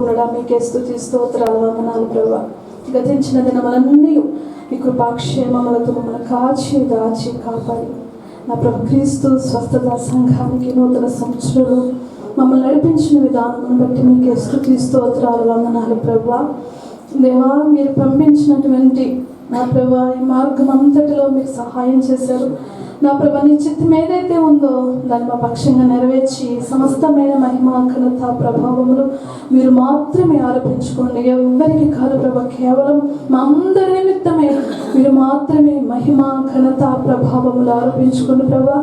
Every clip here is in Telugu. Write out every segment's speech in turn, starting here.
మీకే స్తుతి స్తోత్రాలు వందనాలు ప్రభువా. గతించిన దినములన్నీ మీ కృపాక్షేమములతో మమ్మల్ని కాచి దాచి కాపాడి నా ప్రభు క్రీస్తు స్వస్థత సంఘానికి నూతన సంవత్సరంలో మమ్మల్ని నడిపించిన విధానం బట్టి మీకే స్తుతి స్తోత్రాలు వందనాలు ప్రభువా. దేవా, మీరు పంపించినటువంటి నా ప్రభా ఈ మార్గం అంతటిలో మీరు సహాయం చేశారు. నా ప్రభా నీ చిత్తం ఏదైతే ఉందో దాన్ని మా పక్షంగా నెరవేర్చి సమస్తమైన మహిమ ఘనత ప్రభావములు మీరు మాత్రమే ఆరోపించుకోండి. ఎవ్వరికి కాదు ప్రభా, కేవలం మా అందరి నిమిత్తమే మీరు మాత్రమే మహిమ ఘనత ప్రభావములు ఆరోపించుకోండి ప్రభా.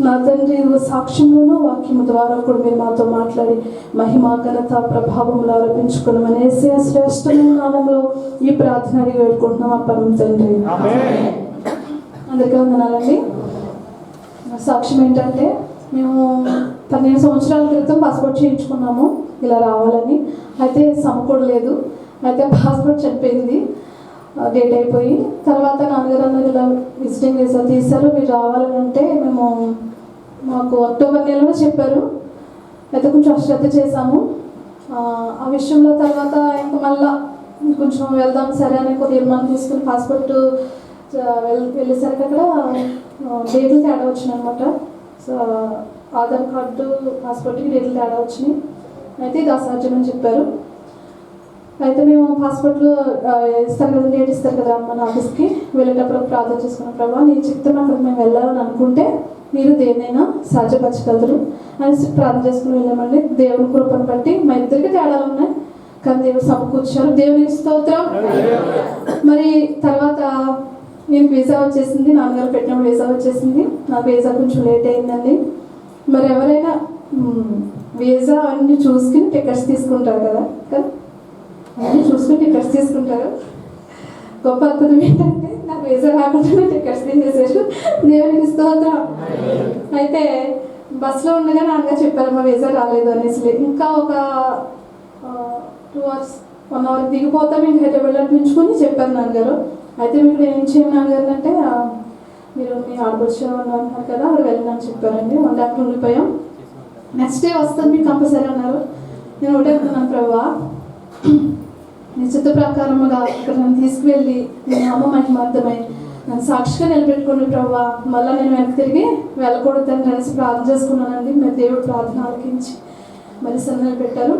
నా తండ్రి సాక్ష్యంలోనూ వాక్యము ద్వారా కూడా మీరు మాతో మాట్లాడి మహిమ ఘనత ప్రభావములు ఆరోపించుకోండి. మన యేసయ్య శ్రేష్టమైన నామములో ఈ ప్రార్థన అడిగి వేడుకుంటున్నాం ఆ పరమ తండ్రి. అందరికీ వందనాలండి. సాక్ష్యం ఏంటంటే, మేము 12 సంవత్సరాల క్రితం పాస్పోర్ట్ చేయించుకున్నాము ఇలా రావాలని. అయితే సమకూడలేదు. అయితే పాస్పోర్ట్ చనిపోయింది, డేట్ అయిపోయి. తర్వాత నాన్నగారు అన్నది ఇలా విజిటింగ్ వీసా తీశారు, మీరు రావాలని అంటే మాకు అక్టోబర్ నెలలో చెప్పారు. అయితే కొంచెం అశ్రద్ధ చేశాము ఆ విషయంలో. తర్వాత ఇంకా మళ్ళా కొంచెం వెళ్దాం సరే అని ఒక తీర్మానం తీసుకుని పాస్పోర్ట్ వెళ్ళేసరికి అక్కడ డేట్లు తేడా వచ్చినాయి అనమాట. సో ఆధార్ కార్డు పాస్పోర్ట్కి డేట్లు తేడా వచ్చినాయి. అయితే ఇది అసాధ్యం అని చెప్పారు. అయితే మేము పాస్పోర్ట్లో ఇస్తారు కదా, డేట్ ఇస్తారు కదా మన ఆఫీస్కి, వెళ్ళేటప్పుడు ప్రార్థన చేసుకున్న ప్రభావ నీ చిత్తం అక్కడ మేము వెళ్ళాలని అనుకుంటే మీరు దేన్నైనా సాధ్యపరచగలరు అని ప్రార్థన చేసుకుని వెళ్ళామండి. దేవుని కృపను బట్టి మా ఇద్దరికి తేడాలు ఉన్నాయి, కానీ దేవుడు సమకూర్చారు. దేవునికి స్తోత్రం. మరి తర్వాత నేను వీసా వచ్చేసింది, నాన్నగారు పెట్టినప్పుడు వీసా వచ్చేసింది. నాకు వీసా కొంచెం లేట్ అయిందండి. మరి ఎవరైనా వీసా అన్నీ చూసుకుని టికెట్స్ తీసుకుంటారు కదా, అన్నీ చూసుకుని టికెట్స్ తీసుకుంటారు. గొప్ప అద్భుతం ఏంటంటే నాకు వీసా రాకుండా టికెట్స్ తీసేసారు. దేవునికి స్తోత్రం. అయితే బస్సులో ఉండగా నాన్నగారు చెప్పారు మా వీసా రాలేదు అనేసి. ఇంకా ఒక 2 hours 1 hour దిగిపోతాం, ఇంకా హైదరాబాద్ అనిపించుకొని చెప్పారు నాన్నగారు. అయితే మీకు ఏం చేయండి నాన్నగారు అంటే, మీరు మీ ఆడపడుచున్నారు అంటున్నారు కదా, అక్కడ వెళ్ళినని చెప్పారండి. 1 day అక్కడ ఉండిపోయాం. నెక్స్ట్ డే వస్తుంది మీకు కంపల్సరీ అన్నారు. నేను ఒకటే అనుకున్నాను, ప్రభా నీ చిత్త ప్రకారముగా ఇక్కడ నన్ను తీసుకువెళ్ళి నీ నామ మహిమార్థమై నన్ను సాక్షిగా నిలబెట్టుకోండి ప్రభా, మళ్ళీ నేను వెనక్కి తిరిగి వెళ్ళకూడదని అనేసి ప్రార్థన చేసుకున్నానండి. మరి దేవుడు ప్రార్థన ఆలకించి మరి సన్నలు పెట్టారు.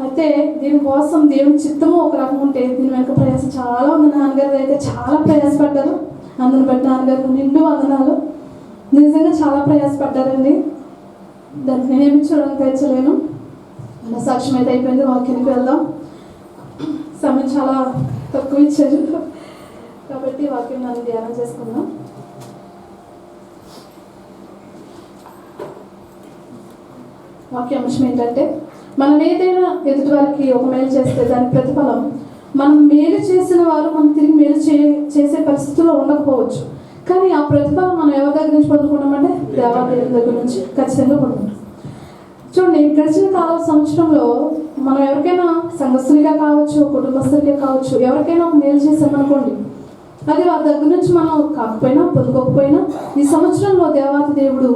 అయితే దీనికోసం దేవుని చిత్తము ఒక రకం ఉంటే దీని వెనక ప్రయాసం చాలా ఉంది. నాన్నగారు అయితే చాలా ప్రయాసపడ్డారు. అందుని బట్టి నాన్నగారు నిండు వందనాలు. నిజంగా చాలా ప్రయాసపడ్డారండి. దానికి నేనేమి చూడడానికి తెచ్చలేను. నా సాక్ష్యం అయితే అయిపోయింది. వాక్యానికి వెళ్దాం. సమయం చాలా తక్కువ ఇచ్చారు కాబట్టి వాక్యం నన్ను ధ్యానం చేసుకుందాం. వాక్య అంశం ఏంటంటే, మనం ఏదైనా ఎదుటి వారికి ఒక మేలు చేస్తే దాని ప్రతిఫలం మనం మేలు చేసిన వారు మనం తిరిగి మేలు చేసే పరిస్థితుల్లో ఉండకపోవచ్చు, కానీ ఆ ప్రతిఫలం మనం ఎవరి దగ్గర నుంచి పొందుకున్నామంటే దేవాదేవుని దగ్గర నుంచి ఖచ్చితంగా పొందుకుంటాం. చూడండి, గడిచిన సంవత్సరంలో మనం ఎవరికైనా సంఘస్థునిగా కావచ్చు, కుటుంబస్తునిగా కావచ్చు, ఎవరికైనా ఒక మేలు చేసామనుకోండి, అది వారి దగ్గర నుంచి మనం కాకపోయినా పొందుకోకపోయినా ఈ సంవత్సరంలో దేవాది దేవుడు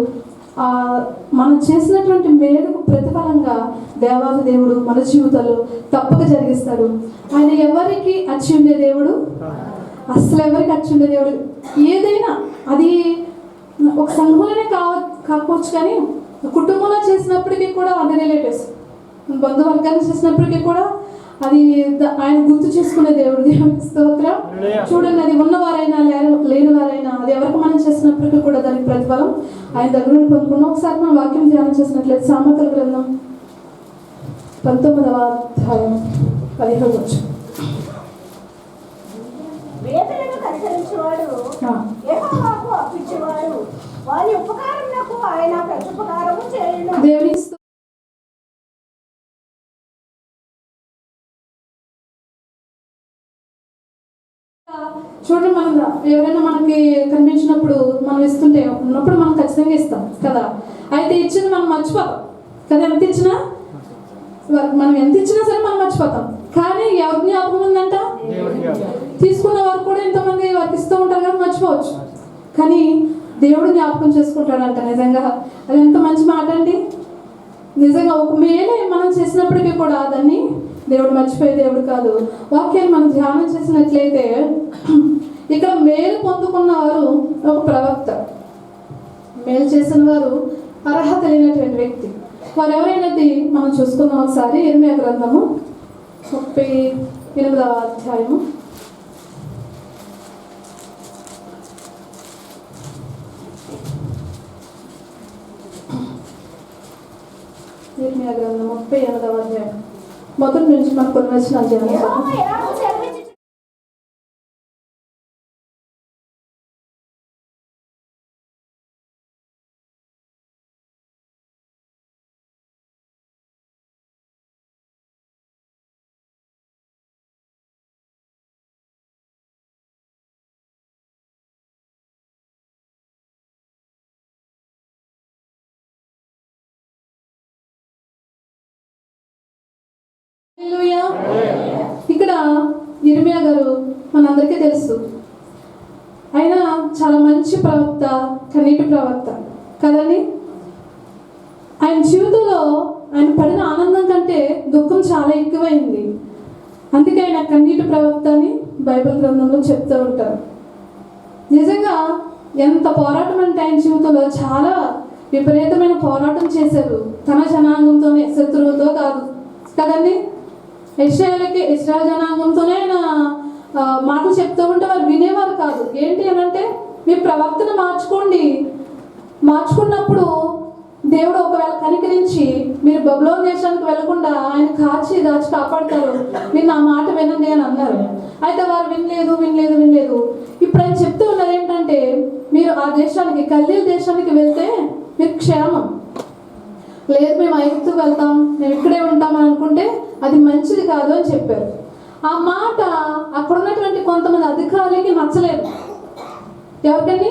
మనం చేసినటువంటి మేలుకు ప్రతిఫలంగా దేవాది దేవుడు మన జీవితాలు తప్పక జరిగిస్తాడు. ఆయన ఎవరికి అచ్చి ఉండే దేవుడు, అసలు ఎవరికి అచ్చి ఉండే దేవుడు. ఏదైనా అది ఒక సంఘంలోనే కాకపోవచ్చు, కానీ కుటుంబంలో చేసినప్పటికీ కూడా అది రిలేటివ్స్ బంధువర్గాన్ని చేసినప్పటికీ కూడా అది ఆయన గుర్తు చేసుకునే దేవుడు. దేవునికి స్తోత్రం. చూడండి, అది ఉన్నవారైనా లేని వారైనా అది ఎవరికి మనం చేసినప్పటికీ కూడా దానికి ప్రతిఫలం ఆయన దగ్గర నుండి పొందుకున్నాం. ఒకసారి మనం వాక్యం ధ్యానం చేసినట్లయితే సామెతల గ్రంథం 19వ అధ్యాయం 15వ వచనం. దేవునికి చూడండి, మనం ఎవరైనా మనకి కనిపించినప్పుడు మనం ఇస్తుంటే ఉన్నప్పుడు మనం ఖచ్చితంగా ఇస్తాం కదా. అయితే ఇచ్చింది మనం మర్చిపోతాం కదా. ఎంత ఇచ్చినా సరే మనం మర్చిపోతాం. కానీ ఎవరి జ్ఞాపకం ఉందంట, తీసుకున్న వారు కూడా ఎంతమంది వారికి ఇస్తూ ఉంటారు కదా, మర్చిపోవచ్చు. కానీ దేవుడు జ్ఞాపకం చేసుకుంటాడంట. నిజంగా అది ఎంత మంచి మాట అండి. నిజంగా ఒక మేలే మనం చేసినప్పటికీ కూడా దాన్ని దేవుడు మర్చిపోయే దేవుడు కాదు. వాక్యాన్ని మనం ధ్యానం చేసినట్లయితే ఇక్కడ మేలు పొందుకున్న వారు ఒక ప్రవక్త, మేలు చేసిన వారు అర్హత లేనటువంటి వ్యక్తి. వారు ఎవరైనది మనం చూసుకుందాం ఒకసారి. ఇర్మీయా గ్రంథము 38వ అధ్యాయము. ఇర్మీయా గ్రంథం 38వ అధ్యాయం మొదటి నుంచి మనం కొన్ని వచనాలు చేయాలి. ఇక్కడ ఇర్మీయా గారు మనందరికీ తెలుసు, ఆయన చాలా మంచి ప్రవక్త, కన్నీటి ప్రవక్త కదండి. ఆయన జీవితంలో ఆయన పడిన ఆనందం కంటే దుఃఖం చాలా ఎక్కువైంది. అందుకే ఆయన కన్నీటి ప్రవక్త అని బైబిల్ గ్రంథంలో చెప్తూ ఉంటారు. నిజంగా ఎంత పోరాటం అంటే ఆయన జీవితంలో చాలా విపరీతమైన పోరాటం చేశారు. తన జనాంగంతోనే, శత్రువుతో కాదు కదండి. ఇశ్రాయేల్ జనాంగంతోనే ఆయన మాటలు చెప్తూ ఉంటే వారు వినేవారు కాదు. ఏంటి అని అంటే, మీ ప్రవర్తన మార్చుకున్నప్పుడు దేవుడు ఒకవేళ కనికరించి మీరు బబులోను దేశానికి వెళ్లకుండా ఆయన కాచి దాచి కాపాడతారు, మీరు నా మాట వినండి అని అన్నారు. అయితే వారు వినలేదు. ఇప్పుడు ఆయన చెప్తూ ఉన్నది ఏంటంటే, మీరు ఆ దేశానికి, కల్దీల దేశానికి వెళ్తే మీరు క్షేమం. లేదు మేము ఐగుప్తుకు వెళ్తాం, మేము ఇక్కడే ఉంటామని అనుకుంటే అది మంచిది కాదు అని చెప్పారు. ఆ మాట అక్కడ ఉన్నటువంటి కొంతమంది అధికారులకి నచ్చలేదు. ఎవరికని?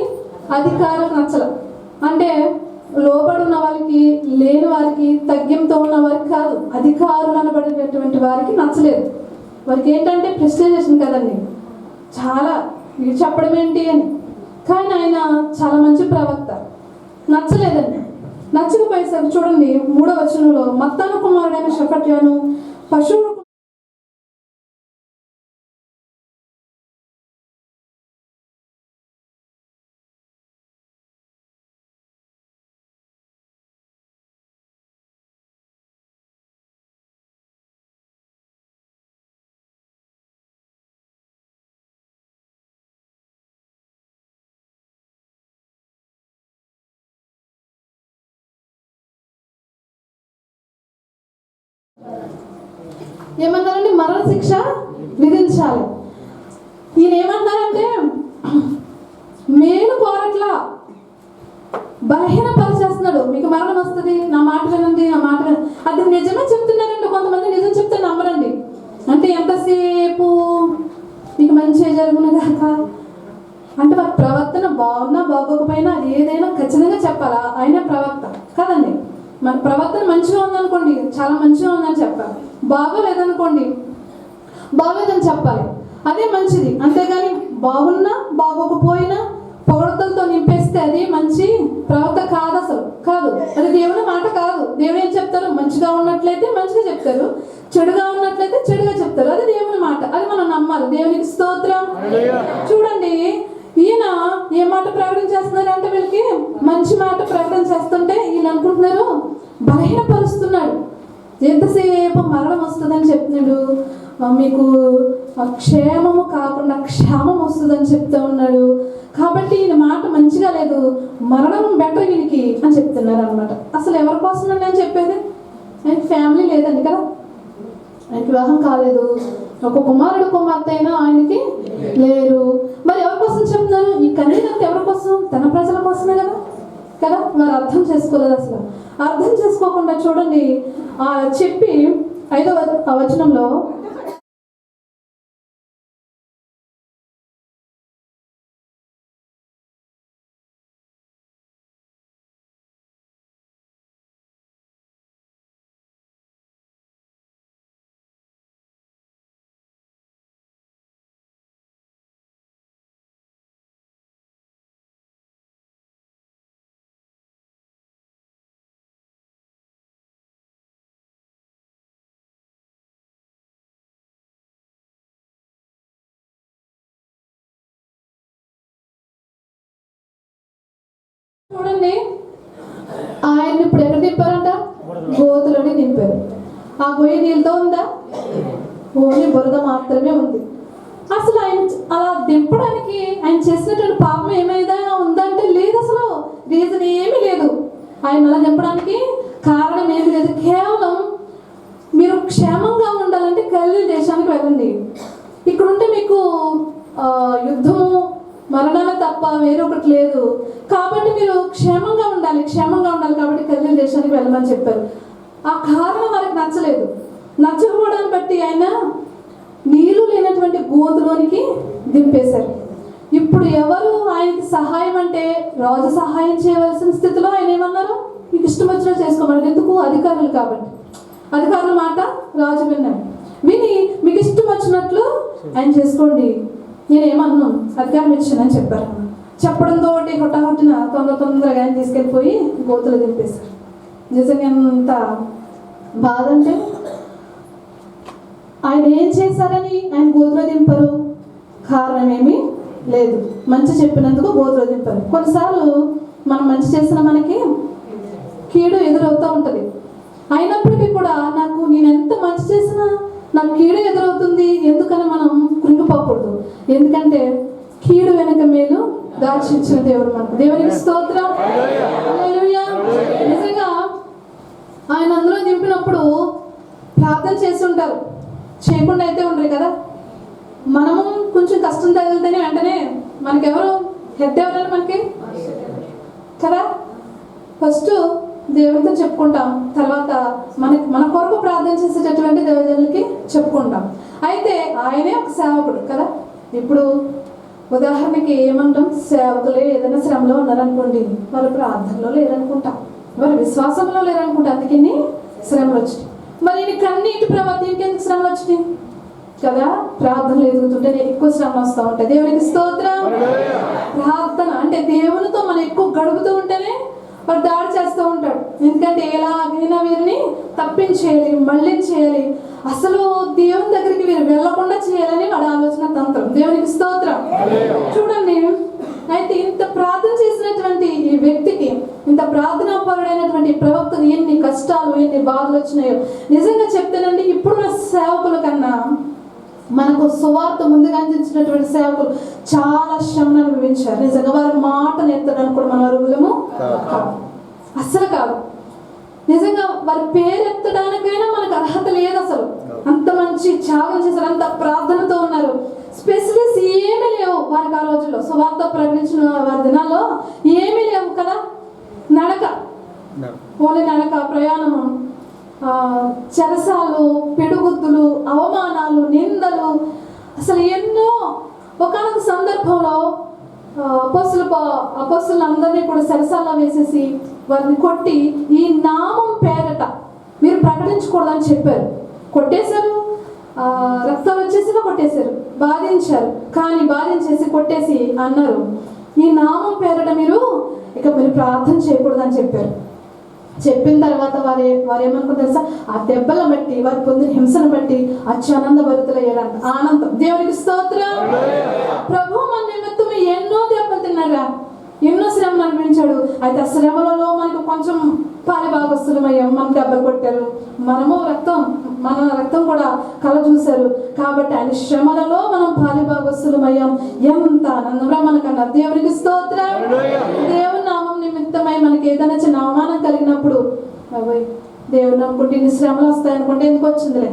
అధికారులకు నచ్చలేదు. అంటే లోబడి ఉన్న వారికి, లేని వారికి, తగ్గింతో ఉన్న వారికి కాదు, అధికారులు అనబడేటటువంటి వారికి నచ్చలేదు. వారికి ఏంటంటే ప్రెస్టేజేషన్ కదండి, చాలా ఇది చెప్పడం ఏంటి అని. కానీ ఆయన చాలా మంచి ప్రవక్త, నచ్చలేదండి. నచ్చకపోయేసరికి చూడండి 3వ వచనంలో, మత్తాను కుమారుడైన షెఫట్యాను పశువులు ఏమన్నారంటే మరణ శిక్ష విధించాలి. ఈయన ఏమన్నారంటే, మేలు కోరట్లా, బలహీన పరిచేస్తున్నాడు. మీకు మరణం వస్తుంది, నా మాట వినండి, నా మాట వినండి. అది నిజమే చెప్తున్నారంటే కొంతమంది నిజం చెప్తే నమ్మరండి. అంటే ఎంతసేపు మీకు మంచిగా జరుగును కాక అంటే వారి ప్రవర్తన బాగున్నా బాగోకపోయినా అది ఏదైనా ఖచ్చితంగా చెప్పాలా, ఆయన ప్రవక్త కదండి. మన ప్రవర్తన మంచిగా ఉందనుకోండి, చాలా మంచిగా ఉందని చెప్పాలి. బాగోలేదనుకోండి, బాగోలేదని చెప్పాలి, అదే మంచిది. అంతేగాని బాగున్నా బాగోకపోయినా పొగడతలతో నింపేస్తే అది మంచి ప్రవక్త కాదు, అసలు కాదు. అది దేవుని మాట కాదు. దేవుడు ఏం చెప్తారు? మంచిగా ఉన్నట్లయితే మంచిగా చెప్తారు, చెడుగా ఉన్నట్లయితే చెడుగా చెప్తారు. అది దేవుని మాట, అది మనం నమ్మాలి. దేవునికి స్తోత్రం. చూడండి, ఈయన ఏ మాట ప్రకటన చేస్తున్నారు అంటే, వీళ్ళకి మంచి మాట ప్రకటన చేస్తుంటే వీళ్ళు అనుకుంటున్నారు బలహీనపరుస్తున్నాడు. ఎంతసేపు మరణం వస్తుందని చెప్తున్నాడు, మీకు క్షేమము కాకుండా క్షేమం వస్తుందని చెప్తూ ఉన్నాడు. కాబట్టి ఈయన మాట మంచిగా లేదు, మరణం బెటర్ వీనికి అని చెప్తున్నారు అనమాట. అసలు ఎవరి కోసం అండి అని చెప్పేది? ఆయనకి ఫ్యామిలీ లేదండి కదా, ఆయనకి వివాహం కాలేదు, ఒక కుమారుడు కుమార్తె అయినా ఆయనకి లేరు. మరి ఎవరి కోసం చెప్తున్నారు? ఈ కన్నీరంతా ఎవరి కోసం? తన ప్రజల కోసమే కదా. వారు అర్థం చేసుకోలేదు. అసలు అర్థం చేసుకోకుండా చూడండి చెప్పి 5వ వచనంలో చూడండి, ఆయన ఇప్పుడు ఎక్కడ దింపారంట? గోతులోనే దింపారు. ఆ గొయ్యి నీళ్ళతో ఉందా? ఓన్లీ బురద మాత్రమే ఉంది. అసలు ఆయన అలా దింపడానికి ఆయన చేసినటువంటి పాపం ఏమైనా ఉందంటే లేదు. అసలు రీజన్ ఏమీ లేదు. ఆయన అలా దింపడానికి కారణం ఏమీ లేదు. కేవలం మీరు క్షేమంగా ఉండాలంటే గలిలీ దేశానికి వెళ్ళండి. ఇక్కడ ఉంటే మీకు యుద్ధము మరణాలు తప్ప వేరొకటి లేదు. కాబట్టి మీరు క్షేమంగా ఉండాలి కాబట్టి గలిలీ దేశానికి వెళ్ళమని చెప్పారు. ఆ కారణం వారికి నచ్చలేదు. నచ్చకపోవడాన్ని బట్టి ఆయన నీళ్లు లేనటువంటి గోతులోనికి దింపేశారు. ఇప్పుడు ఎవరు ఆయనకి సహాయం అంటే రాజు సహాయం చేయవలసిన స్థితిలో ఆయన ఏమన్నారు? మీకు ఇష్టం వచ్చినట్టు చేసుకోమన్నారు. ఎందుకు? అధికారులు కాబట్టి. అధికారుల మాట రాజు విన్నాడు. విని మీకు ఇష్టం వచ్చినట్లు ఆయన చేసుకోండి, నేనేమన్నాను, అధికారం ఇచ్చానని చెప్పారు. చెప్పడంతో హుటాహుటిన తొందరగా ఆయన తీసుకెళ్ళిపోయి గోతులు దింపేశారు. నిజంగా ఎంత బాధ అంటే, ఆయన ఏం చేశారని ఆయన గోతులో దింపరు? కారణం ఏమీ లేదు. మంచి చెప్పినందుకు గోతులో దింపరు. కొన్నిసార్లు మనం మంచి చేసిన మనకి కీడు ఎదురవుతూ ఉంటుంది. అయినప్పటికీ కూడా నేను ఎంత మంచి చేసినా నాకు కీడు ఎదురవుతుంది ఎందుకని మనం కృంగిపోకూడదు. ఎందుకంటే కీడు వెనక మేలు దాచించిన దేవుడు మనకు. దేవునికి స్తోత్రం. హల్లెలూయా. నిజంగా ఆయన అందులో దింపినప్పుడు ప్రార్థన చేసి ఉంటారు, చేయకుండా అయితే ఉండరు కదా. మనము కొంచెం కష్టం తగిలితేనే వెంటనే మనకెవరు హెడ్ ఎవరైనా మనకి కదా, ఫస్ట్ దేవుడితో చెప్పుకుంటాం, తర్వాత మన కొరకు ప్రార్థన చేసేటటువంటి దేవతలకి చెప్పుకుంటాం. అయితే ఆయనే ఒక సేవకుడు కదా. ఇప్పుడు ఉదాహరణకి ఏమంటాం, సేవకులే ఏదైనా శ్రమలో ఉన్నారనుకోండి, వారు ప్రార్థనలో లేరనుకుంటాం, వారు విశ్వాసంలో లేరనుకుంటాం, అందుకని శ్రమలు వచ్చినాయి. మరి కన్నీటి ప్రవర్తి ఇంకెందుకు శ్రమలు వచ్చినాయి కదా. ప్రార్థనలు ఎదుగుతుంటే ఎక్కువ శ్రమలు వస్తూ ఉంటాయి. దేవునికి స్తోత్రం. ప్రార్థన అంటే దేవునితో మనం ఎక్కువ గడుపుతూ ఉంటేనే వాడు దాడి చేస్తూ ఉంటాడు. ఎందుకంటే ఎలాగైనా వీరిని తప్పించేయాలి, మళ్ళించేయాలి, అసలు దేవుని దగ్గరికి వీరు వెళ్లకుండా చేయాలని వాడు ఆలోచన తంత్రం. దేవునికి స్తోత్రం. చూడండి, అయితే ఇంత ప్రార్థన చేసినటువంటి ఈ వ్యక్తికి, ఇంత ప్రార్థనాపరుడైనటువంటి ప్రవక్తకు ఎన్ని కష్టాలు, ఎన్ని బాధలు వచ్చినాయో నిజంగా చెప్తానండి. ఇప్పుడున్న సేవకుల కన్నా మనకు సువార్త ముందుగా అందించినటువంటి సేవకులు చాలా శ్రమను అనుభవించారు. నిజంగా వారి మాటను ఎత్తడానికి కూడా మన అరుగులము కాదు, అస్సలు కాదు. నిజంగా వారి పేరు ఎత్తడానికైనా మనకు అర్హత లేదు. అసలు అంత మంచి త్యాగం చేశారు, అంత ప్రార్థనతో ఉన్నారు. స్పెషలిస్ట్ ఏమీ లేవు వారికి ఆ రోజుల్లో. సువార్త ప్రకటించిన వారి దినాల్లో ఏమీ లేవు కదా. నడక, ఓన్లీ నడక, ప్రయాణము, చెరసాలు, పిడుగుద్దులు, అవమానాలు, నిందలు, అసలు ఎన్నో. ఒకానొక సందర్భంలో అపోస్తులందరినీ కూడా చెరసాల్లో వేసేసి వారిని కొట్టి ఈ నామం పేరట మీరు ప్రకటించకూడదని చెప్పారు. కొట్టేశారు, రక్తాలు వచ్చేసినా కొట్టేశారు, బాధించారు. కానీ బాధించేసి కొట్టేసి అన్నారు, ఈ నామం పేరట మీరు ప్రార్థన చేయకూడదని చెప్పారు. చెప్పిన తర్వాత వారేమనుకుంటారు తెలుసా, ఆ దెబ్బలను బట్టి, వారి పొందిన హింసను బట్టి అత్యానంద భరితులయ్యారంట. ఆనందం. దేవునికి స్తోత్రం. ప్రభు మన నిమిత్తం ఎన్నో దెబ్బలు తిన్నారా, ఎన్నో శ్రమను అనిపించాడు. అయితే ఆ శ్రమలలో మనకు కొంచెం పాలి భాగస్తులమయ్యాం, మనకు దెబ్బలు కొట్టారు, మన రక్తం కూడా కళ చూశారు. కాబట్టి ఆయన శ్రమలలో మనం పాలి భాగస్తులమయ్యాం. ఎంత ఆనందంగా మనకన్నారు. దేవునికి స్తోత్రం. దేవుని నామం నిమిత్తమై మనకి ఏదైనా చిన్న అవమానం కలిగినప్పుడు, దేవుని నమ్ముకుంటే ఇన్ని శ్రమలు వస్తాయనుకుంటే ఎందుకు వచ్చిందిలే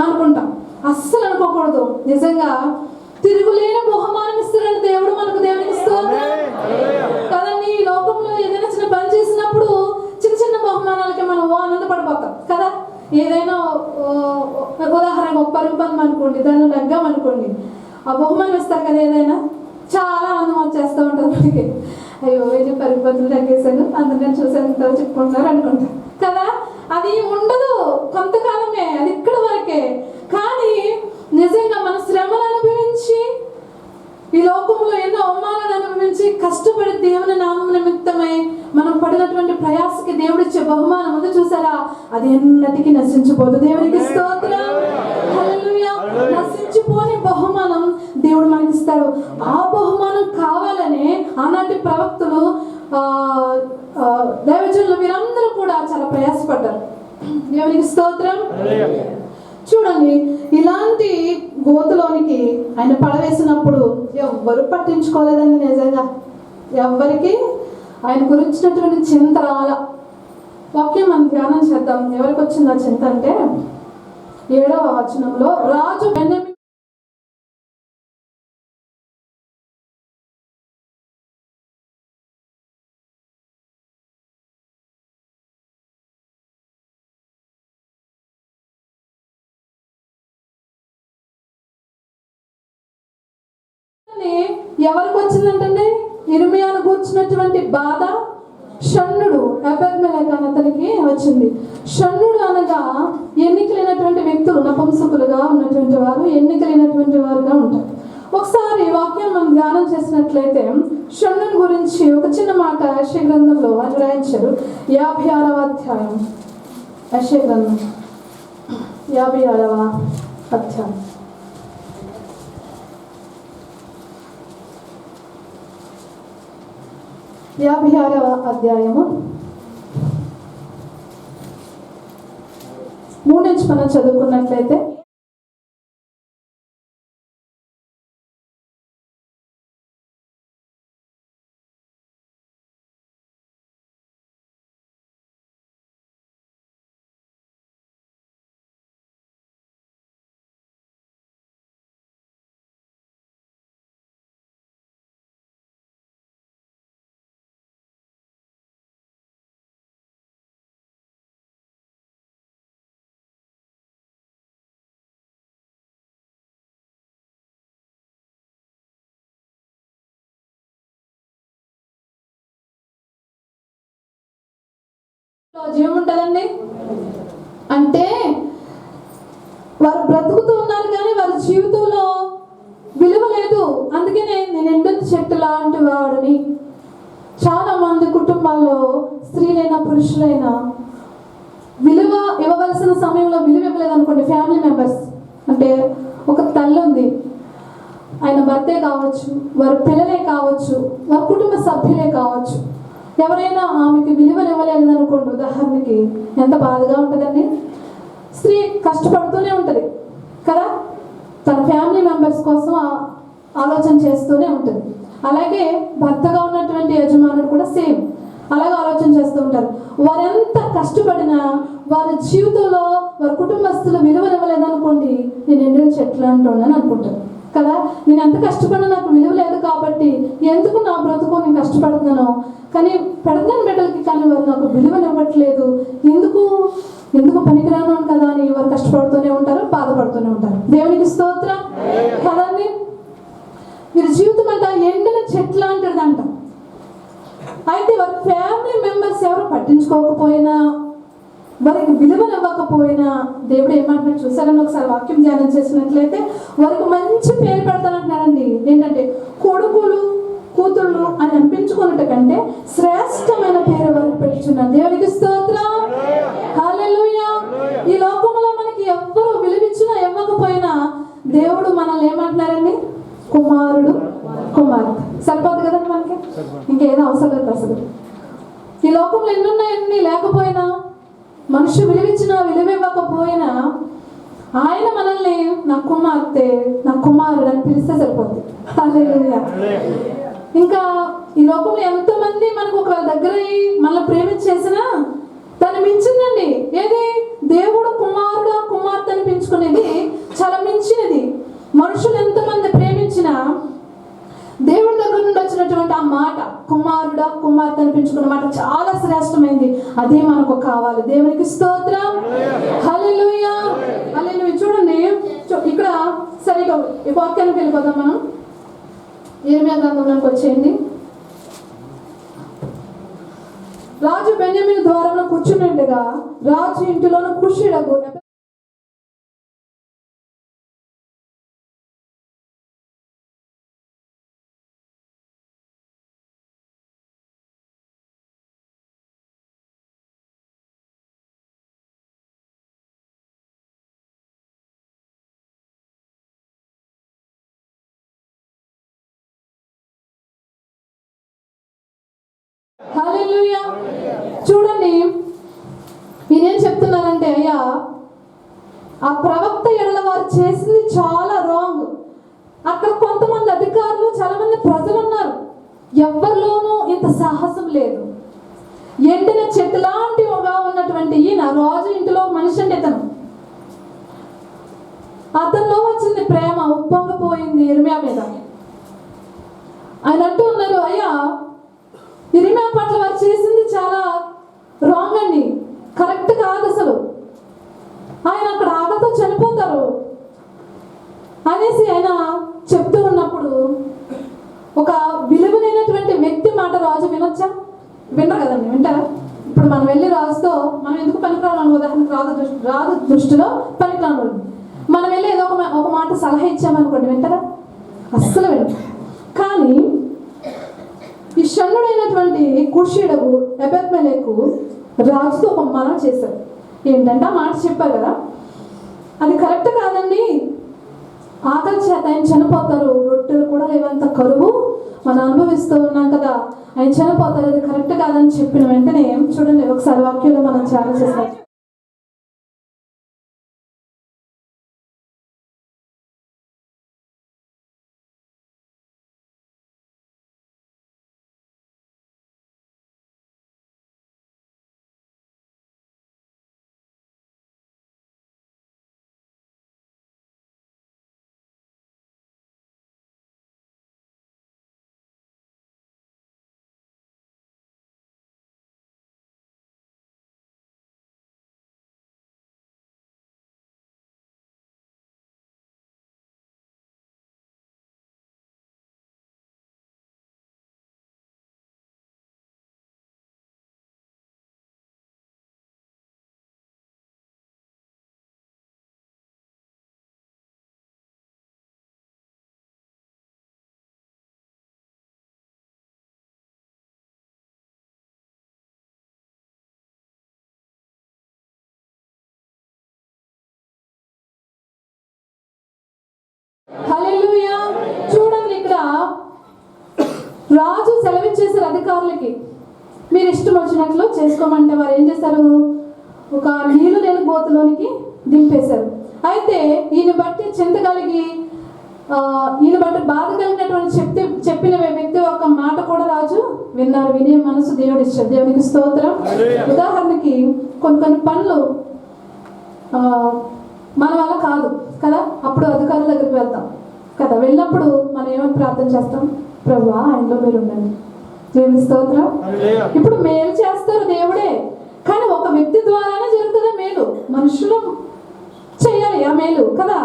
అనుకుంటాం. అస్సలు అనుకోకూడదు. నిజంగా తిరుగులేని బహుమానం ఇస్తాడని దేవుడు మనకు. దేవునికి స్తోత్రం కదండి. ఈ లోకంలో ఏదైనా చిన్న పని చేసినప్పుడు చిన్న బహుమానాలకి మనం ఆనందపడిపోతాం కదా. ఏదైనా ఉదాహరణకు ఒక పరుగు పని అనుకోండి, దాన్ని లగ్గామనుకోండి, ఆ బహుమానం ఇస్తారు కదా, ఏదైనా చాలా ఆనందం వచ్చేస్తూ ఉంటుంది మనకి. అయ్యో ఇది పరుగు పనులు తగ్గేశాను, అందరిని చూసేంత చెప్పుకుంటున్నారు అనుకుంటా కదా. అది ఉండదు, కొంతకాలమే, అది ఇక్కడ వరకే. కానీ నిజంగా మన శ్రమను అనుభవించి, ఈ లోకంలో ఎన్నో అవమానాలు అనుభవించి, కష్టపడి దేవుని నామం నిమిత్తమై మనం పడినటువంటి ప్రయాసకి దేవుడిచ్చే బహుమానం ఉంది చూసారా, అది ఎన్నటికీ నశించిపోదు. దేవునికి స్తోత్రం. హల్లెలూయా. నశించిపోని బహుమానం దేవుడు మనకి ఇస్తాడు. ఆ బహుమానం కావాలనే ఆనాటి ప్రవక్తలు ఆ, ఆ, దైవజనులు వీరందరూ కూడా చాలా ప్రయాసపడ్డారు. దేవునికి స్తోత్రం. చూడండి, ఇలాంటి గోతులోనికి ఆయన పడవేసినప్పుడు ఎవ్వరు పట్టించుకోలేదండి. నిజంగా ఎవ్వరికి ఆయన గురించినటువంటి చింత రాల. వాక్యం మనం ధ్యానం చేద్దాం. ఎవరికి వచ్చింది ఆ చింత అంటే 7వ వచనంలో రాజు బెన్యామీను ఎవరికి వచ్చిందంటే ఇర్మియాను కూర్చున్నటువంటి బాధ షణ్ణుడు అబెద్మెలెకు అనే అతనికి వచ్చింది. షణ్ణుడు అనగా ఎన్నికలైనటువంటి వ్యక్తులు, నపుంసకులుగా ఉన్నటువంటి వారు, ఎన్నికలైనటువంటి వారుగా ఉంటారు. ఒకసారి వాక్యం మనం ధ్యానం చేసినట్లయితే షణ్ణుని గురించి ఒక చిన్న మాట యెషయా గ్రంథంలో అని రాయించారు. 56వ అధ్యాయం, యెషయా గ్రంథం 56వ అధ్యాయం. యాభై 56వ అధ్యాయము 3 నుంచి మనం చదువుకున్నట్లయితే, జీవం ఉంటుందండి. అంటే వారు బ్రతుకుతూ ఉన్నారు కానీ వారి జీవితంలో విలువ లేదు. అందుకనే నేను ఎండిన చెట్టు లాంటి వాడిని. చాలా మంది కుటుంబాల్లో స్త్రీలైనా పురుషులైనా విలువ ఇవ్వవలసిన సమయంలో విలువ ఇవ్వలేదు అనుకోండి. ఫ్యామిలీ మెంబర్స్ అంటే ఒక తల్లి ఉంది, ఆయన భర్తే కావచ్చు, వారి పిల్లలే కావచ్చు, వారి కుటుంబ సభ్యులే కావచ్చు, ఎవరైనా ఆమెకి విలువలు ఇవ్వలేదు అనుకోండి. ఉదాహరణకి ఎంత బాధగా ఉంటుందండి. స్త్రీ కష్టపడుతూనే ఉంటుంది కదా, తన ఫ్యామిలీ మెంబర్స్ కోసం ఆలోచన చేస్తూనే ఉంటుంది. అలాగే భర్తగా ఉన్నటువంటి యజమానుడు కూడా సేమ్ అలాగే ఆలోచన చేస్తూ ఉంటారు. వారెంత కష్టపడినా వారి జీవితంలో వారి కుటుంబస్తులు విలువలు ఇవ్వలేదు అనుకోండి, నేను ఎండిన చెట్లు అంటున్నాను అనుకుంటాను కదా. నేను ఎంత కష్టపడినా నాకు విలువ లేదు కాబట్టి ఎందుకు నా బ్రతుకు నేను కష్టపడుతున్నాను, కానీ పెడతాను బిడ్డలకి, కానీ వారు నాకు విలువలు ఇవ్వట్లేదు, ఎందుకు పనికిరాను కదా అని వారు కష్టపడుతూనే ఉంటారు, బాధపడుతూనే ఉంటారు. దేవునికి స్తోత్రం కదండి. మీరు జీవితం అంట ఎండిన చెట్లు లాంటిదంట. అయితే వారి ఫ్యామిలీ మెంబర్స్ ఎవరు పట్టించుకోకపోయినా, వారికి విలువలు ఇవ్వకపోయినా దేవుడు ఏమంటున్నాడు చూసారని ఒకసారి వాక్యం ధ్యానం చేసినట్లయితే, వారికి మంచి పేరు పెడతానంటున్నాడండి. ఏంటంటే కొడుకులు కూతుళ్ళు అని అనిపించుకున్నట్టు కంటే శ్రేష్టమైన పేరు వారికి పెట్టుచున్నాను. దేవునికి స్తోత్రం, హల్లెలూయా. ఈ లోకంలో మనకి ఎవ్వరు విలువిచ్చినా ఇవ్వకపోయినా దేవుడు మనల్ని ఏమంటున్నారండి, కుమారుడు కుమార్తె. సరిపోదు కదండి మనకి, ఇంకేదో అవసరం లేదు అసలు. ఈ లోకంలో ఎన్ని లేకపోయినా, మనిషి విలువిచ్చినా విలువ ఇవ్వకపోయినా, ఆయన మనల్ని నా కుమార్తె నా కుమారుడు అని పిలిస్తే సరిపోద్ది. హల్లెలూయా. ఇంకా ఈ లోకంలో ఎంతమంది మనకు ఒక దగ్గర మనల్ని ప్రేమించేసినా తను మించిందండి. ఏది దేవుడు కుమారుడు కుమార్తె అని పెంచుకునేది చాలా మించినది. మనుషులు ఎంతమంది ప్రేమించినా దేవుడి దగ్గర నుండి వచ్చినటువంటి ఆ మాట కుమారుడా కుమార్తె అనిపించుకున్న మాట చాలా శ్రేష్టమైంది. అదే మనకు కావాలి. దేవునికి స్తోత్రం, హల్లెలూయా, హల్లెలూయా. చూడండి ఇక్కడ సరిగా ఈ వాక్యానికి వెళ్ళిపోదాం మనం. యెరెమీయా గ్రంథంలోకి వచ్చేయండి. రాజు బెన్యామీను ద్వారంలో కూర్చున్నట్టుగా రాజు ఇంటిలోని కుషుడగు హల్లెలూయా. చూడండి, నేనేం చెప్తున్నానంటే, అయ్యా ఆ ప్రవక్త ఎడల వారు చేసింది చాలా రాంగ్. అక్కడ కొంతమంది అధికారులు, చాలా మంది ప్రజలు ఉన్నారు. ఎవరిలోనూ ఇంత సాహసం లేదు. ఎండిన చెట్టు లాంటిగా ఉన్నటువంటి ఈయన రాజు ఇంటిలో మనిషి అంటే అతనిలో వచ్చింది ప్రేమ ఉప్పొంగిపోయింది ఇర్మియా మీద. ఆయన అంటూ ఉన్నారు, అయ్యా ఇర్మియా పట్ల వారు చేసింది చాలా రాంగ్ అండి, కరెక్ట్ కాదు అసలు, ఆయన అక్కడ ఆగతో చనిపోతారు అనేసి ఆయన చెప్తూ ఉన్నప్పుడు ఒక విలువైనటువంటి వ్యక్తి మాట రాజు వినొచ్చా? వినరు కదండి. వింటారా? ఇప్పుడు మనం వెళ్ళి రాజుతో మనం ఎందుకు పనికిరాను, ఉదాహరణకు రాజు దృష్టిలో పనికిరాను మనం వెళ్ళి ఏదో ఒక మాట సలహా ఇచ్చామనుకోండి, వింటారా? అస్సలు వినరు. కానీ ఈ షండుడైనటువంటి కుషీయుడు ఎబెద్మెలెకు రాజుతో ఒక మనం చేశారు. ఏంటంటే ఆ మాట చెప్పారు కదా, అది కరెక్ట్ కాదండి, ఆకలి చేత ఆయన చనిపోతారు, రొట్టెలు కూడా ఇవంత కరువు మనం అనుభవిస్తూ ఉన్నాం కదా, ఆయన చనిపోతారు, అది కరెక్ట్ కాదని చెప్పిన వెంటనే చూడండి, ఒకసారి వాక్యంలో మనం ధ్యానం చేస్తాం. హల్లెలూయా. చూడండి, ఇక్కడ రాజు సెలవిచ్చేసారు అధికారులకి, మీరు ఇష్టం వచ్చినట్లు చేసుకోమంటే వారు ఏం చేశారు, ఒక నీళ్లు లేని బోతులోనికి దింపేశారు. అయితే ఈయన బట్టి చింత కలిగి ఈయన బట్టి బాధ కలిగినటువంటి చెప్పిన వ్యక్తి ఒక మాట కూడా రాజు విన్నారు. వినే మనసు దేవుడు ఇచ్చాడు. దేవునికి స్తోత్రం. ఉదాహరణకి కొన్ని పనులు మన వల్ల కాదు కదా, అప్పుడు అధికారుల దగ్గరికి వెళ్తాం కదా, వెళ్ళినప్పుడు మనం ఏమని ప్రార్థన చేస్తాం, ప్రభువా ఆయనలో మీరు ఉండండి. దేవుని స్తోత్రం. ఇప్పుడు మేలు చేస్తారు దేవుడే, కానీ ఒక వ్యక్తి ద్వారానే జరుగుతుంది మేలు, మనుషులు చేయాలి ఆ మేలు కదా.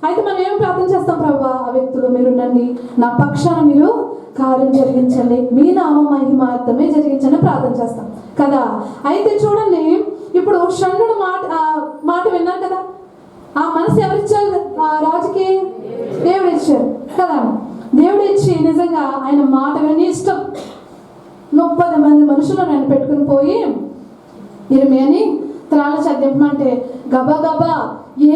అయితే మనం ఏం ప్రార్థన చేస్తాం, ప్రభువా ఆ వ్యక్తులు మీరు ఉండండి, నా పక్షాన మీరు కార్యం జరిగించండి, మీ నామ మహిమార్థమే జరిగించండి ప్రార్థన చేస్తాం కదా. అయితే చూడండి, ఇప్పుడు షండుడు మాట విన్నారు కదా, ఆ మనసు ఎవరిచ్చారు రాజుకి? దేవుడు ఇచ్చారు కదా. దేవుడు ఇచ్చి నిజంగా ఆయన మాట విని ఇష్టం 30 మంది మనుషులను ఆయన పెట్టుకుని పోయి ఇర్మియాని త్రాళ్ళ చదింపమంటే గబా గబా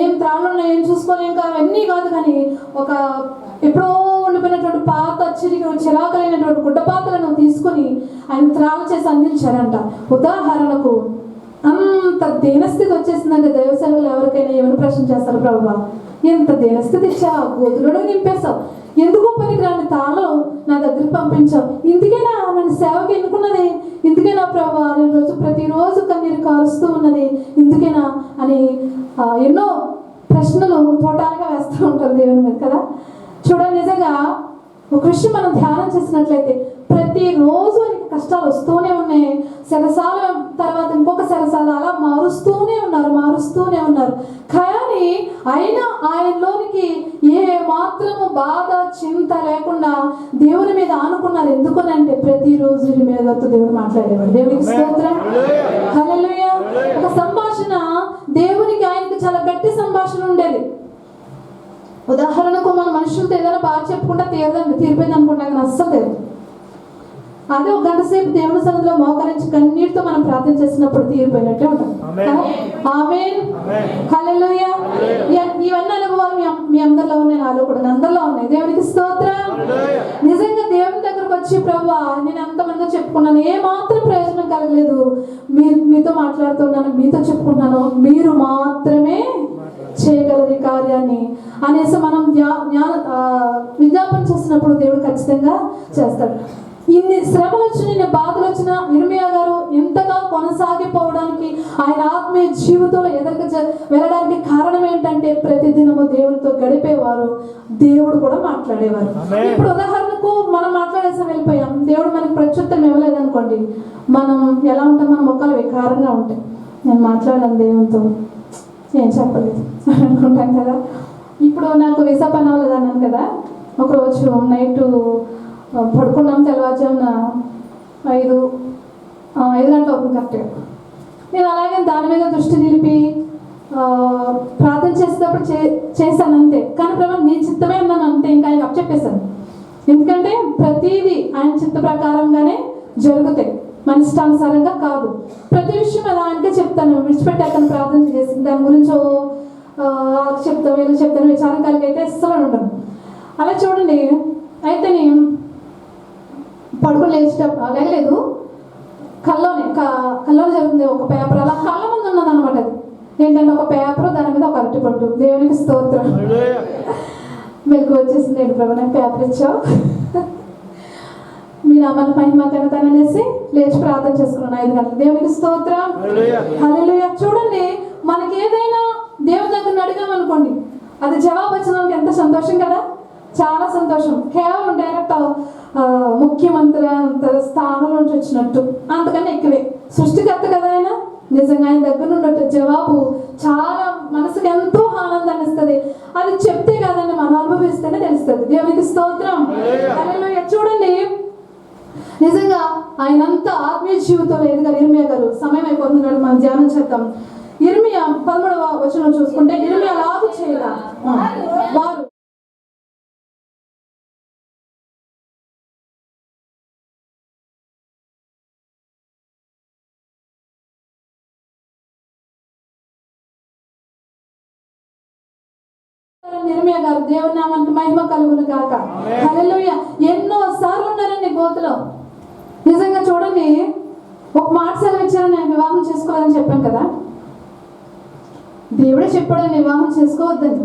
ఏం త్రాళ్ళు ఉన్నాయి ఏం చూసుకోలేం కాదు, అవన్నీ కాదు, కానీ ఒక ఎప్పుడో ఉండిపోయినటువంటి పాత చిరాకులైనటువంటి గుడ్డపాతలను తీసుకుని ఆయన త్రాళ్ళు చేసి అందించారంట. ఉదాహరణకు అంత దీనస్థితి వచ్చేసిందంటే దైవ సేవలు ఎవరికైనా ఏమైనా ప్రశ్న చేస్తారు, ప్రభువా ఎంత దీనస్థితి ఇచ్చావు, గోధులను నింపేశావు, ఎందుకో పనికిరాని తాళం నా దగ్గరికి పంపించావు, ఇందుకేనా నన్ను సేవకి ఎన్నుకున్నది, ఇందుకేనా ప్రభువా నేను ప్రతిరోజు కన్నీరు కారుస్తూ ఉన్నది, ఇందుకేనా అని ఎన్నో ప్రశ్నలు తోటాలుగా వేస్తూ ఉంటారు దేవుని మీద కదా. చూడండి, నిజంగా ఒక విషయం మనం ధ్యానం చేసినట్లయితే ప్రతిరోజు ఆయనకి కష్టాలు వస్తూనే ఉన్నాయి. సరసాల తర్వాత ఇంకొక సరసాల అలా మారుస్తూనే ఉన్నారు. కానీ అయినా ఆయనలోనికి ఏ మాత్రము బాధ చింత లేకుండా దేవుని మీద ఆనుకున్నారు. ఎందుకనంటే ప్రతిరోజు మీద దేవుడు మాట్లాడేవాడు. దేవునికి స్తోత్రం. హల్లెలూయా. ఒక సంభాషణ దేవునికి ఆయనకి చాలా గట్టి సంభాషణ ఉండేది. ఉదాహరణకు మన మనుషులతో ఏదైనా బాగా చెప్పుకుంటా తీరిపోయింది అనుకుంటాం, కానీ అస్సలు తెలియదు. అదే ఒక గంట సేపు దేవుని సన్నిధిలో మోకరించి కన్నీటితో మనం ప్రార్థన చేసినప్పుడు తీరిపోయినట్టే ఉంటాం. ఆమేన్. హల్లెలూయా. ఇవన్నీ అనుభవాలు మీ అందరిలో ఉన్నాయి, నాలో కూడా అందరిలో ఉన్నాయి. దేవునికి స్తోత్రం. నిజంగా దేవుని దగ్గర దగ్గరకు వచ్చి ప్రభువా నేను ఎంతమందో చెప్పుకున్నాను, ఏమాత్రం ప్రయోజనం కలగలేదు, మీతో మాట్లాడుతున్నాను, మీతో చెప్పుకుంటున్నాను, మీరు మాత్రమే చేయగలరు ఈ కార్యాన్ని అనేసి మనం విజ్ఞాపన చేసినప్పుడు దేవుడు ఖచ్చితంగా చేస్తాడు. ఇన్ని శ్రమలు వచ్చిన, ఇన్ని బాధలు వచ్చిన ఇర్మియా గారు ఇంతగా కొనసాగిపోవడానికి, ఆయన ఆత్మీయ జీవితంలో వెళ్ళడానికి కారణం ఏంటంటే ప్రతిదినము దేవుడితో గడిపేవారు, దేవుడు కూడా మాట్లాడేవారు. ఇప్పుడు ఉదాహరణకు మనం మాట్లాడేసి వెళ్ళిపోయాం, దేవుడు మనకి ప్రత్యుత్తరం ఇవ్వలేదనుకోండి, మనం ఎలా ఉంటాం, మన ముఖాలు వికారంగా ఉంటాయి. నేను మాట్లాడాను దేవునితో, ఏం చెప్పలేదు అనుకుంటాం కదా. ఇప్పుడు నాకు వీసా పని అవ్వలేదు అన్నాను కదా, ఒకరోజు నైట్ పడుకున్నాం, తెల్లవారుజామున 5 గంటలు అవుతుంది కరెక్ట్గా. నేను అలాగే దాని మీద దృష్టి నిలిపి ప్రార్థన చేసేటప్పుడు చేశాను అంతే. కానీ ప్రభు నీ చిత్తమే అన్నాను అంతే, ఇంకా ఆయన అప్పచెప్పేశాను. ఎందుకంటే ప్రతిదీ ఆయన చిత్త ప్రకారంగానే జరుగుతాయి, మన ఇష్టానుసారంగా కాదు. ప్రతి విషయం అది ఆయనకే చెప్తాను, విడిచిపెట్టి అతను ప్రార్థన చేసి దాని గురించి చెప్తాను, వీళ్ళు చెప్తాను, విచారం కలిగైతే అస్సలు ఉండను. అలా చూడండి. అయితే నేను పడుకుని లేగలేదు, కల్లోనే జరుగుతుంది ఒక పేపర్, అలా కళ్ళ ముందు ఉన్నది అనమాట. అది ఏంటంటే ఒక పేపర్, దాని మీద ఒక అరటిపండు. దేవునికి స్తోత్రం. మెలకు వచ్చేసింది, ఏంటి ప్రభు నాకు పేపర్ ఇచ్చావు, మీ నామాన్ని మహిమ కనతననేసి లేచి ప్రార్థన చేసుకున్నాను 5 గంటలు. దేవునికి స్తోత్రం, హల్లెలూయా. చూడండి, మనకి ఏదైనా దేవుని దగ్గర అడిగామనుకోండి, అది జవాబు వచ్చినందుకు ఎంత సంతోషం కదా, చాలా సంతోషం. కేవలం డైరెక్ట్ ముఖ్యమంత్రి అంత స్థానం నుంచి వచ్చినట్టు, అంతకన్నా ఎక్కువే. సృష్టికర్త కదా ఆయన, నిజంగా ఆయన దగ్గర నుండి జవాబు చాలా మనసుకు ఎంతో ఆనందాన్ని ఇస్తుంది. అది చెప్తే కాదండి, మనం అనుభవిస్తేనే తెలుస్తుంది. దేవునికి స్తోత్రం, హల్లెలూయా. చూడండి, నిజంగా ఆయనంతా ఆత్మీయ జీవితంలో ఎదిగారు ఇర్మియా గారు. సమయం అయిపోతున్నాడు, మనం ధ్యానం చేద్దాం. ఇర్మియా 13వ వచనం చూసుకుంటే, ఇర్మియా లాగు చేయగా వారు ఇర్మియా గారు, దేవుని నామానికి మహిమ కలుగును గాక, హల్లెలూయా. ఎన్నో సార్లు ఉన్నారండి గోతులో. నిజంగా చూడండి, ఒక మాట సెలవిచ్చాను, నేను వివాహం చేసుకోవాలని చెప్పాను కదా, దేవుడే చెప్పాడు వివాహం చేసుకోవద్దని.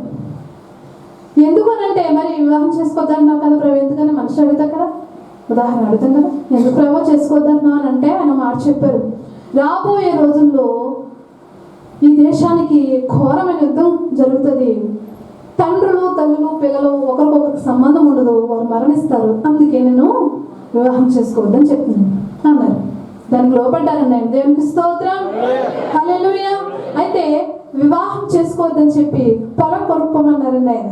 ఎందుకు అనంటే, మరి వివాహం చేసుకోవద్దన్నావు కదా ప్రభు, ఎందుకని మనిషి అడుగుతా కదా, ఉదాహరణ అడుగుతాం కదా, ఎందుకు ప్రభు చేసుకోవద్దన్నావు అని అంటే ఆయన మాట చెప్పారు. రాబోయే రోజుల్లో ఈ దేశానికి ఘోరమైన యుద్ధం జరుగుతుంది. తండ్రులు, తల్లులు, పిల్లలు ఒకరికొకరికి సంబంధం ఉండదు, వారు మరణిస్తారు. అందుకే నేను వివాహం చేసుకోవద్దని చెప్తున్నాను అన్నారు. దానికి లోపడ్డారండి ఆయన. దేవునికి స్తోత్రం, హల్లెలూయా. అయితే వివాహం చేసుకోవద్దని చెప్పి పొలం కొనుక్కోమన్నారండి ఆయన.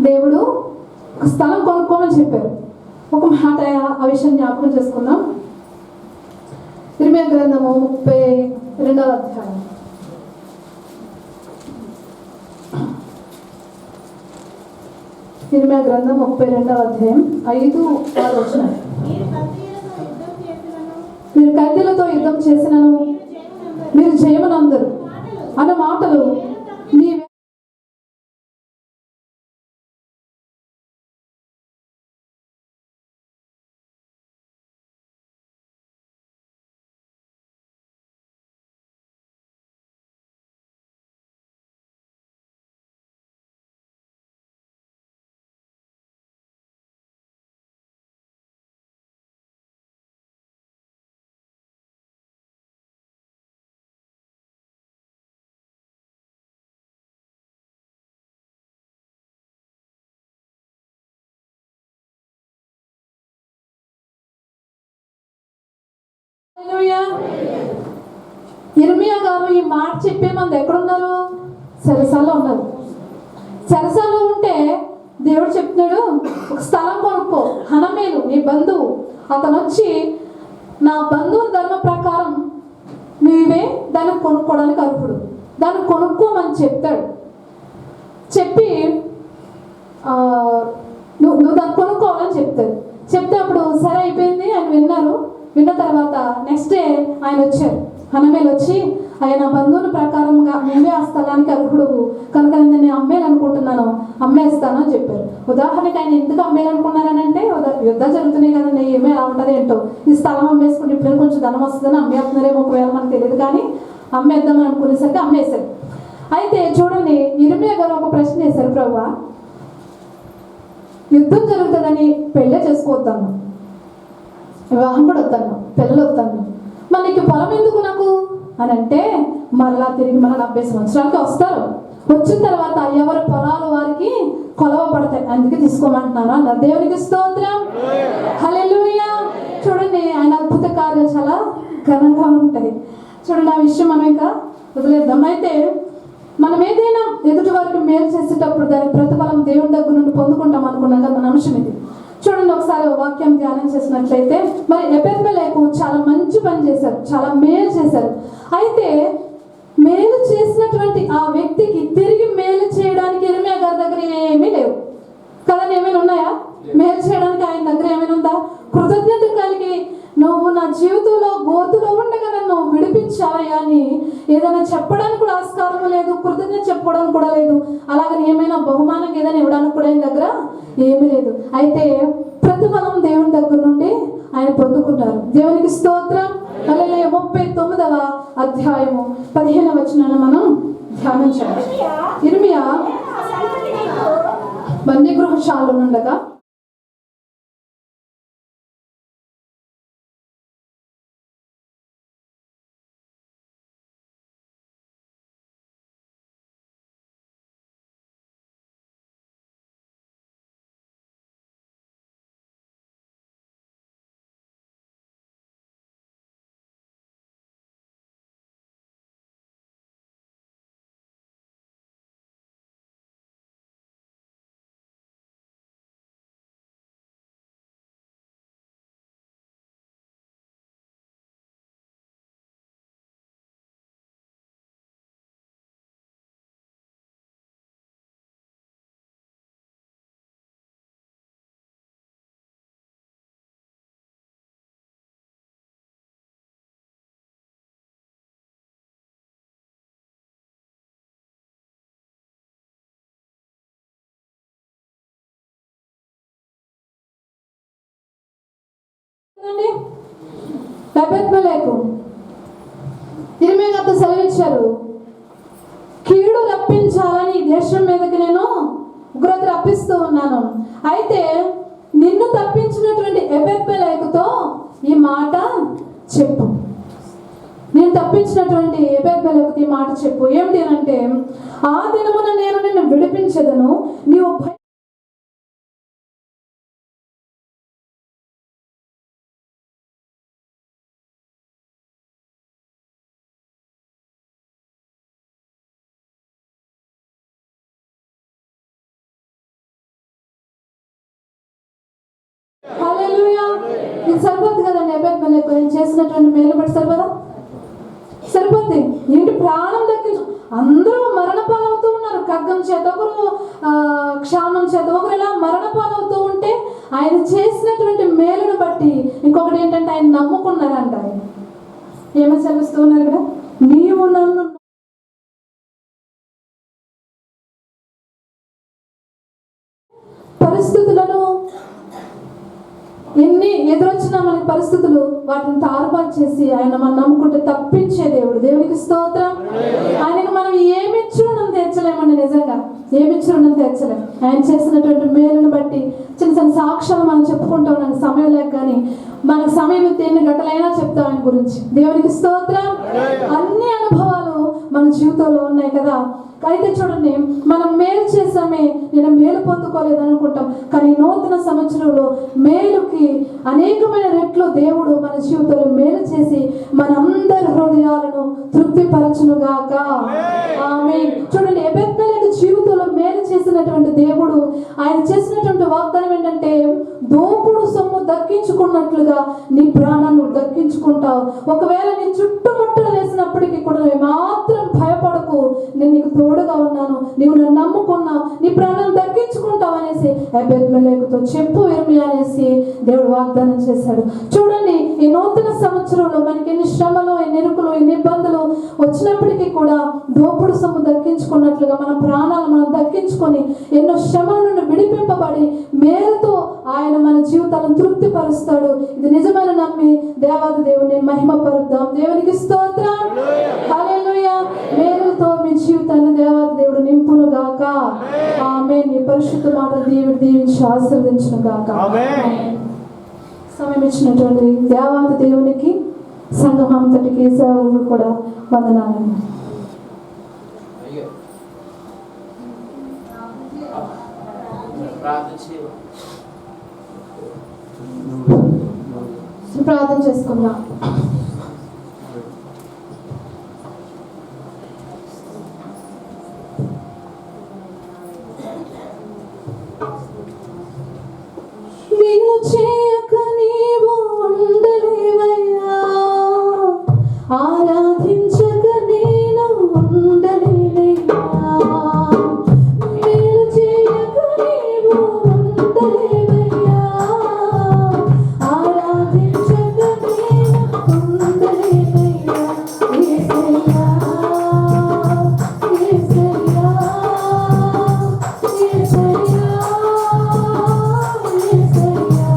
దేవుడు ఒక స్థలం కొనుక్కోమని చెప్పారు. ఒక మాట ఆ విషయం జ్ఞాపకం చేసుకుందాం. ఇర్మియా గ్రంథము 32వ అధ్యాయం. ఇర్మియా గ్రంథం 32వ అధ్యాయం 5-6 వచనాలు. మీరు కత్తిలతో యుద్ధం చేసినను మీరు జయమునందరు అన్న మాటలు నీ ఇర్మియా గారు ఈ మాట చెప్పే మంది ఎక్కడున్నారు? చెరసాల్లో ఉన్నారు. చెరసాల్లో ఉంటే దేవుడు చెప్తున్నాడు, ఒక స్థలం కొనుక్కో, హనమేలు నీ బంధువు, అతను వచ్చి నా బంధువు ధర్మ ప్రకారం నీవే దాన్ని కొనుక్కోవడానికి అర్హుడు, దాన్ని కొనుక్కోమని చెప్తాడు. చెప్పి నువ్వు దాన్ని కొనుక్కోవాలని చెప్తాడు. చెప్తే అప్పుడు సరే అయిపోయింది ఆయన విన్నారు. విన్న తర్వాత నెక్స్ట్ డే ఆయన వచ్చారు. హనమేలు వచ్చి, ఆయన బంధువుల ప్రకారంగా నువ్వే ఆ స్థలానికి అర్హుడు కనుక నేను అమ్మేయాలనుకుంటున్నాను, అమ్మేస్తా, ఇస్తాను అని చెప్పారు. ఉదాహరణకి ఆయన ఎందుకు అమ్మేయాలనుకున్నారని అంటే యుద్ధాలు జరుగుతున్నాయి కదండి, ఏమీ ఎలా ఉంటుంది ఏంటో, ఈ స్థలం అమ్మేసుకుంటే ఇప్పుడు కొంచెం ధనం వస్తుందని అమ్మేస్తున్నారేమో, ఒకవేళ మనకు తెలియదు, కానీ అమ్మేద్దామని అనుకునేసరికి అమ్మేశారు. అయితే చూడండి, ఇర్మియా గారు ఒక ప్రశ్న వేశారు, ప్రభువా యుద్ధం జరుగుతుందని పెళ్ళే చేసుకోవద్దాను, వివాహం కూడా వద్దాను, పిల్లలు వద్దాను, మనకి పొలం ఎందుకు నాకు అని అంటే, మరలా తిరిగి మన 70 సంవత్సరాలకి వస్తారు, వచ్చిన తర్వాత ఎవరి పొలాలు వారికి కొలవబడతాయి, అందుకే తీసుకోమంటున్నాను అన్నారు. దేవునికి స్తోత్రం, హల్లెలూయా. చూడండి, ఆయన అద్భుత కార్యాలు చాలా ఘనంగా ఉంటాయి. చూడండి, ఆ విషయం మనం ఇంకా వదిలేద్దాం. అయితే మనం ఏదైనా ఎదుటి వారికి మేలు చేసేటప్పుడు దాని ప్రతిఫలం దేవుని దగ్గర నుండి పొందుకుంటాం అనుకున్నాం కదా, మన అంశం ఇది. చూడండి, ఒకసారి వాక్యం ధ్యానం చేసినట్లయితే, మరి ఎబెద్మెలెకు చాలా మంచి పని చేశారు, చాలా మేలు చేశారు. అయితే మేలు చేసినటువంటి ఆ వ్యక్తికి తిరిగి మేలు చేయడానికి ఇర్మియా గారి దగ్గర ఏమీ లేవు కదండి. ఏమైనా ఉన్నాయా మేలు చేయడానికి ఆయన దగ్గర? ఏమైనా ఉందా? కృతజ్ఞత కలిగి నువ్వు నా జీవితంలో గోతులో ఉండగా నన్ను విడిపించావయ్యా అని ఏదైనా చెప్పడానికి కూడా ఆస్కారం లేదు, కృతజ్ఞత చెప్పుకోవడానికి కూడా లేదు. అలాగని ఏమైనా బహుమానం ఏదైనా ఇవ్వడానికి కూడా ఆయన దగ్గర ఏమీ లేదు. అయితే ప్రతిఫలం దేవుని దగ్గర నుండి ఆయన పొందుకున్నారు. దేవునికి స్తోత్రం, హల్లెలూయా. 39వ అధ్యాయము 15వ వచనాన్ని మనం ధ్యానం చేయాలి. ఇర్మియా బందీగృహశాలలో ఉండగా ఎబెద్మెలెకు ఇర్మియా గారితో సెలవిచ్చారు, కీడు రప్పించాలని ఈ దేశం మీదకి నేను ఉగ్రత రప్పిస్తూ ఉన్నాను. అయితే నిన్ను తప్పించినటువంటి ఎబెద్మెలెకుతో ఈ మాట చెప్పు. నేను తప్పించినటువంటి ఎబెద్మెలెకుతో ఈ మాట చెప్పు. ఏమిటి అంటే, ఆ దినమున నేను నిన్ను విడిపించెదను, నీవు హల్లెలూయా. ఇది సరిపోద్ది కదండి. ఎబెద్మెలెకు చేసినటువంటి మేలు బట్టి సరిపోద్ది. ఏంటి, ప్రాణం దక్కించు. అందరూ మరణ పాలవుతూ ఉన్నారు, ఖడ్గం చేత, ఒకరు క్షామం చేత, ఒకరు ఇలా మరణ పాలవుతూ ఉంటే ఆయన చేసినటువంటి మేలును బట్టి ఇంకొకటి ఏంటంటే ఆయన నమ్ముకున్నారంట. ఏమని సెలవిస్తూ ఉన్నారు ఇక్కడ, నీవు నన్ను పరిస్థితులను ఎన్ని ఎదురొచ్చినా మనకి పరిస్థితులు వాటిని తారుబాటు చేసి ఆయన మనం నమ్ముకుంటే తప్పించే దేవుడు. దేవునికి స్తోత్రం. ఆయనకు మనం ఏమిచ్చి రుణం తీర్చలేమండి, నిజంగా ఏమిచ్చి రుణం తీర్చలేం. ఆయన చేసినటువంటి మేలును బట్టి చిన్న చిన్న సాక్ష్యాలు మనం చెప్పుకుంటాం, నాకు సమయం లేక, కానీ మనకు సమయం ఎన్ని గంటలైనా చెప్తాం ఆయన గురించి. దేవునికి స్తోత్రం. అన్ని అనుభవాలు మన జీవితంలో ఉన్నాయి కదా. అయితే చూడండి, మనం మేలు చేసామే, నేను మేలు పొందుకోలేదు అనుకుంటాం, కానీ నూతన సంవత్సరంలో మేలుకి అనేకమైన రెట్లు దేవుడు మన జీవితంలో మేలు చేసి మనందరి హృదయాలను తృప్తిపరచునుగాక. ఆమేన్. చూడండి, ఎబెద్మెలెకు జీవితంలో మేలు చేసినటువంటి దేవుడు ఆయన చేసినటువంటి వాగ్దానం ఏంటంటే, దోపుడు సొమ్ము దక్కించుకున్నట్లుగా నీ ప్రాణాన్ని దక్కించుకుంటావు. ఒకవేళ నీ చుట్టుముట్టలు వేసినప్పటికీ కూడా మాత్రం భయపడకు, నేను నీకు తోడుగా ఉన్నాను, నీవు నన్ను నమ్ముకున్నావు, నీ ప్రాణాలు దక్కించుకుంటావు అనేసి అబేద్మెలెకుతో చెప్పు ఇర్మియా అనేసి దేవుడు వాగ్దానం చేశాడు. చూడండి, ఈ నూతన సంవత్సరంలో మనకి ఎన్ని శ్రమలు, ఎన్ని ఇరుకులు, ఎన్ని ఇబ్బందులు వచ్చినప్పటికీ కూడా దోపుడు సొమ్ము దక్కించుకున్నట్లుగా మన ప్రాణాలు మనం దక్కించుకొని ఎన్నో శ్రమల నుండి విడిపింపబడి మేలుతో ఆయన మన జీవితాలను తృప్తిపరుస్తాడు. ఇది నిజమైన నమ్మి దేవాది దేవుని మహిమపరుద్దాం. దేవునికి స్తోత్రం, హల్లెలూయా. మేలుతో మీ జీవితాన్ని దేవాది దేవుడు నింపును గాక. ఆమేన్. నీ పరిశుద్ధ మాటలు దేవుడు దీవించి ఆశీర్వదించును గాక. సమయం ఇచ్చినటువంటి దేవాది దేవునికి, సంఘం అంతటికి, సేవలకు కూడా వందనాలు. ప్రార్థన చేసుకుందాం. నేను చేయక నీవు ఉండలేవయ్యా, ఆరాధించక నేను ఉండలేవయ్యా. నేను చేయక నీవు ఉండలేవయ్యా, ఆరాధించక నేను ఉండలేవయ్యా. యేసయ్యా, యేసయ్యా, యేసయ్యా.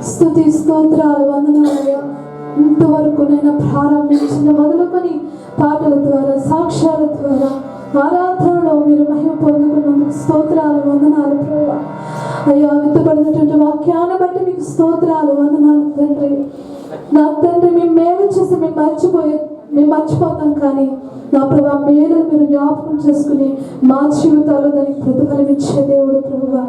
స్తుతి స్తోత్రాలు వందనాలయ్యా. ఇంతవరకు నేను ప్రారంభించిన మొదలుకొని పాటల ద్వారా, సాక్ష్యాల ద్వారా, ఆరాధనలో మీరు మహిమ పొందుకున్నందుకు స్తోత్రాలు వందనాలు ప్రభువా. అయ్యా, విత్తబడినటువంటి వాక్యాన్ని బట్టి మీకు స్తోత్రాలు వందనాలు తండ్రి. నా తండ్రి, మేము మేలు చేసి మేము మర్చిపోయే మేము మర్చిపోతాం, కానీ నా ప్రభా మేలు మీరు జ్ఞాపకం చేసుకుని మా జీవితాల్లో దానికి ప్రతిఫలం ఇచ్చే దేవుడు ప్రభువా.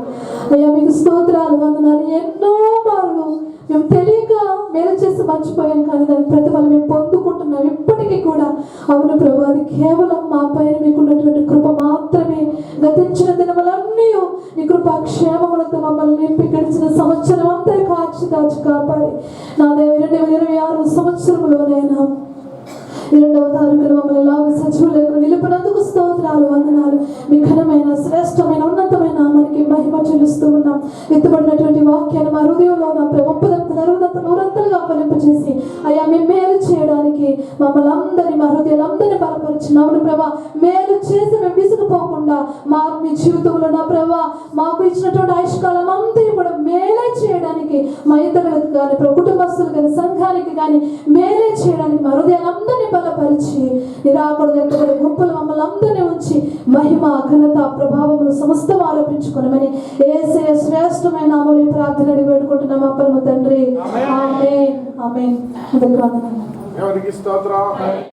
అయ్యా మీకు స్తోత్రాలు, వందనాలు. ఎన్నో మార్లు మేము తెలియక మేలు చేసి మర్చిపోయాం, కానీ దాని ప్రతిఫలం మేము పొందుకుంటున్నాం ఇప్పటికీ కూడా. అవును ప్రభు, అది కేవలం మా పైన మీకున్నటువంటి కృప మాత్రమే. గతించిన దినములన్నీ నీ కృపా క్షేమములతో మమ్మల్ని నింపి గడిచిన సంవత్సరం అంతా కాచి దాచి కాపాడి నా దేవ 2026 సంవత్సరంలోనైనా 2వ తారీఖున మమ్మల్ని లాభ సజీవులకు నిలిపినందుకు స్తోత్రాలు, వందనాలు. మీ ఘనమైన శ్రేష్టమైన ఉన్నతమైన నామానికి మహిమ చెల్లిస్తూ ఉన్నాం. ఎత్తుబడినటువంటి వాక్యాన్ని మా హృదయంలో నా ముప్పదంతలు 60 100గా ఫలింపజేసి అయ్యా మేము మేలు చేయడానికి మమ్మల్ని అందరినీ, మా హృదయాలందరినీ బలపరిచినాము ప్రభా. మేలు చేసి మేము విసుగుపోకుండా మీ జీవితంలో నా ప్రభా మాకు ఇచ్చినటువంటి ఆయుష్కాలం అంతా కూడా మేలే చేయడానికి, మా ఇతరులకు కానీ కుటుంబస్తులు కానీ సంఘానికి కానీ మేలే చేయడానికి మా హృదయాలందరినీ బలపరిచి నిరాకడ గుంపులు మమ్మల్ని అందరినీ ఉంచి మహిమ ఘనత ప్రభావములు సమస్తం ఆరోపించుకున్నామని యేసయ్య శ్రేష్టమైన నామములో ప్రార్థన వేడుకుంటున్నాం పరమ తండ్రి. ఆమేన్, ఆమేన్. దేవునికి స్తోత్రం.